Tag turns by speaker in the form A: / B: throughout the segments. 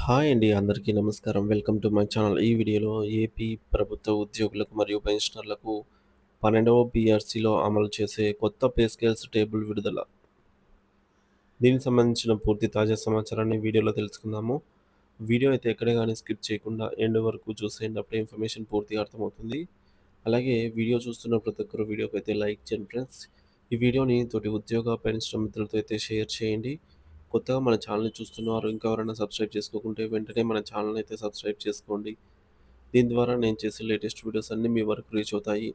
A: Hi అండి. అందరికీ నమస్కారం. Welcome to my channel. ఈ వీడియోలో ఏపీ ప్రభుత్వ ఉద్యోగులకు మరియు పెన్షనర్లకు 12వ పీఆర్సీలో అమలు చేసే కొత్త పే స్కేల్స్ టేబుల్ విడుదల. దీనికి సంబంధించిన పూర్తి తాజా సమాచారాన్ని వీడియోలో తెలుసుకుందాము. వీడియో అయితే ఎక్కడ గాని స్కిప్ చేయకుండా ఎండ్ వరకు చూసేయండి. అప్పుడే ఇన్ఫర్మేషన్ పూర్తిగా అర్థమవుతుంది. అలాగే వీడియో చూస్తున్న ప్రతి ఒక్కరు వీడియోకైతే లైక్ చేయండి ఫ్రెండ్స్. ఈ వీడియోని తోటి ఉద్యోగ, పెన్షన్ మిత్రులతో అయితే షేర్ చేయండి. కొత్తగా మన ఛానల్‌ని చూస్తున్నవారు ఇంకా ఎవరైనా సబ్స్క్రైబ్ చేసుకోకుంటే వెంటనే మన ఛానల్‌ని అయితే సబ్స్క్రైబ్ చేసుకోండి. దీని ద్వారా నేను చేసే లేటెస్ట్ వీడియోస్ అన్నీ మీ వరకు రీచ్ అవుతాయి.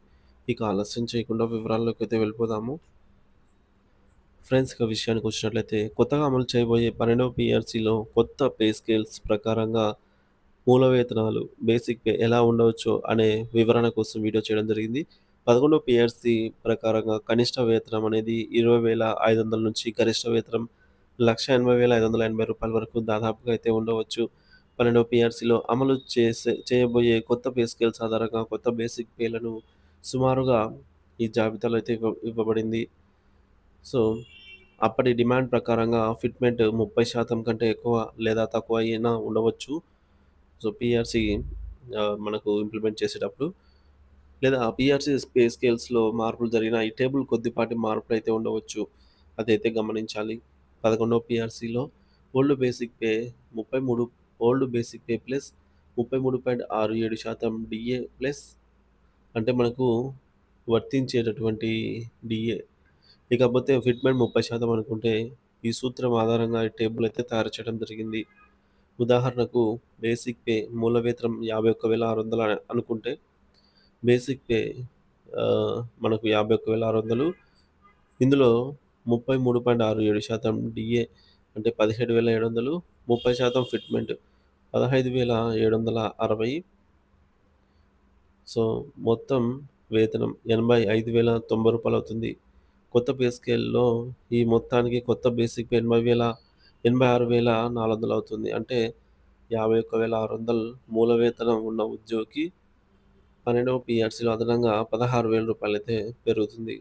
A: ఇక ఆలస్యం చేయకుండా వివరాల్లోకి అయితే వెళ్ళిపోదాము. ఫ్రెండ్స్ ఇక విషయానికి వచ్చినట్లయితే కొత్తగా అమలు చేయబోయే 12వ పీఆర్సీలో కొత్త పే స్కేల్స్ ప్రకారంగా మూల వేతనాలు, బేసిక్ పే ఎలా ఉండవచ్చో అనే వివరణ కోసం వీడియో చేయడం జరిగింది. 11వ పీఆర్సీ ప్రకారంగా కనిష్ట వేతనం అనేది 20,500 నుంచి గరిష్ట వేతనం రూ. 1,80,580 వరకు దాదాపుగా అయితే ఉండవచ్చు. 12వ పీఆర్సీలో అమలు చేయబోయే కొత్త పే స్కేల్స్ ఆధారంగా కొత్త బేసిక్ పేలను సుమారుగా ఈ జాబితాలో అయితే ఇవ్వబడింది. సో, అప్పటి డిమాండ్ ప్రకారంగా ఫిట్‌మెంట్ 30% కంటే ఎక్కువ లేదా తక్కువ అయినా ఉండవచ్చు. సో, పీఆర్‌సీ మనకు ఇంప్లిమెంట్ చేసేటప్పుడు లేదా పీఆర్‌సీ పే స్కేల్స్‌లో మార్పులు జరిగినా ఈ టేబుల్ కొద్దిపాటి మార్పులైతే ఉండవచ్చు. అదైతే గమనించాలి. 11వ పీఆర్‌సీలో old basic pay 33 old basic pay plus 33.67% DA plus అంటే మనకు వర్తించేటటువంటి డీఏ. ఇకపోతే ఫిట్‌మెంట్ 30% అనుకుంటే ఈ సూత్రం ఆధారంగా ఈ టేబుల్ అయితే తయారు చేయడం జరిగింది. ఉదాహరణకు బేసిక్ పే మూల వేతనం 51,600 అనుకుంటే బేసిక్ పే మనకు 51,600 ఇందులో 33.67% డీఏ అంటే 17,700 30% ఫిట్‌మెంట్ 15,760 సో, మొత్తం వేతనం రూ. 85,090 అవుతుంది. కొత్త పే స్కేల్‌లో ఈ మొత్తానికి కొత్త బేసిక్ పే 86,400 అవుతుంది. అంటే 51,600 మూల వేతనం ఉన్న ఉద్యోగికి 12వ పీఆర్సీలో అదనంగా రూ. 16,000 అయితే పెరుగుతుంది.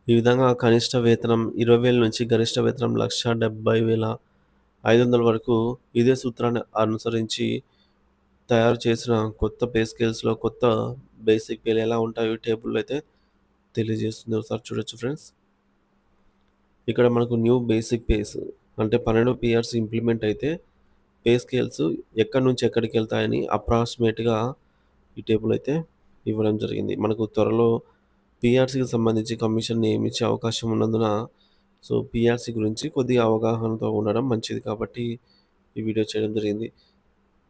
A: ఈ విధంగా కనిష్ట వేతనం 20,000 నుంచి గరిష్ట వేతనం 1,70,500 వరకు ఇదే సూత్రాన్ని అనుసరించి తయారు చేసిన కొత్త పే స్కేల్స్‌లో కొత్త బేసిక్ పేలు ఎలా ఉంటాయో ఈ టేబుల్‌లో అయితే తెలియజేస్తుంది. ఒకసారి చూడొచ్చు ఫ్రెండ్స్. ఇక్కడ మనకు న్యూ బేసిక్ పేస్ అంటే 12 పీఆర్సీ ఇంప్లిమెంట్ అయితే పే స్కేల్స్ ఎక్కడి నుంచి ఎక్కడికెళ్తాయని అప్రాక్సిమేట్‌గా ఈ టేబుల్ అయితే ఇవ్వడం జరిగింది. మనకు త్వరలో పీఆర్సీకి సంబంధించి కమిషన్ నియమించే అవకాశం ఉన్నందున సో, పీఆర్సీ గురించి కొద్దిగా అవగాహనతో ఉండడం మంచిది కాబట్టి ఈ వీడియో చేయడం జరిగింది.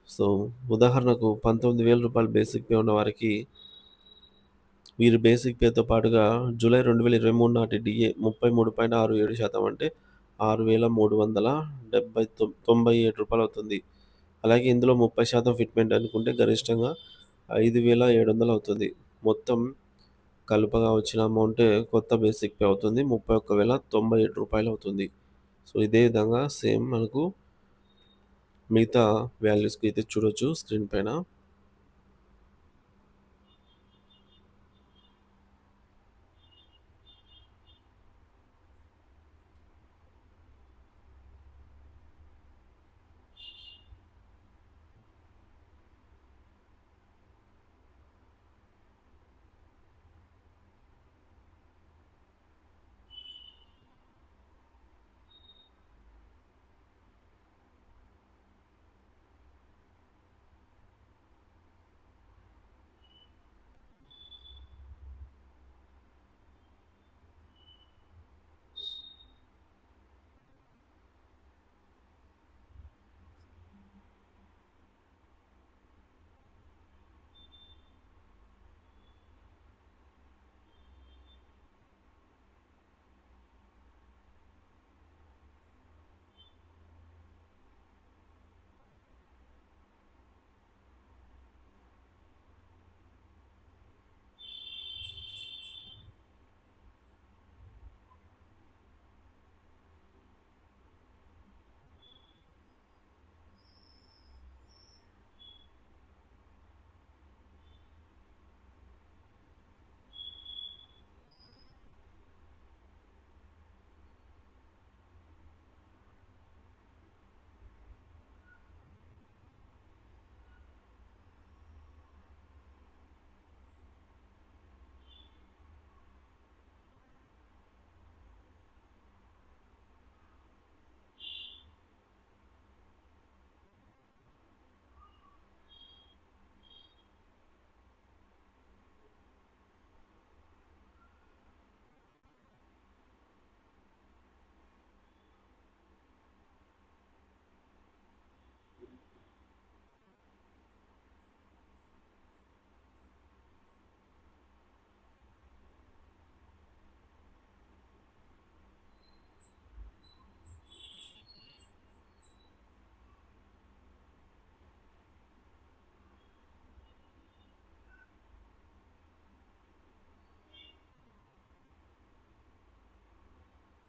A: సో, ఉదాహరణకు రూ. 19,000 బేసిక్ పే ఉన్న వారికి వీరి బేసిక్ పేతో పాటుగా జూలై 2023 నాటి డీఏ 33.67% అంటే రూ. 6,397 అవుతుంది. అలాగే ఇందులో 30% ఫిట్‌మెంట్ అనుకుంటే గరిష్టంగా 5,700 అవుతుంది. మొత్తం కలుపగా వచ్చిన అమౌంటే కొత్త బేసిక్ పే అవుతుంది. రూ. 31,097 అవుతుంది. సో, ఇదే విధంగా సేమ్ మనకు మిగతా వాల్యూస్‌కి అయితే చూడొచ్చు స్క్రీన్ పైన.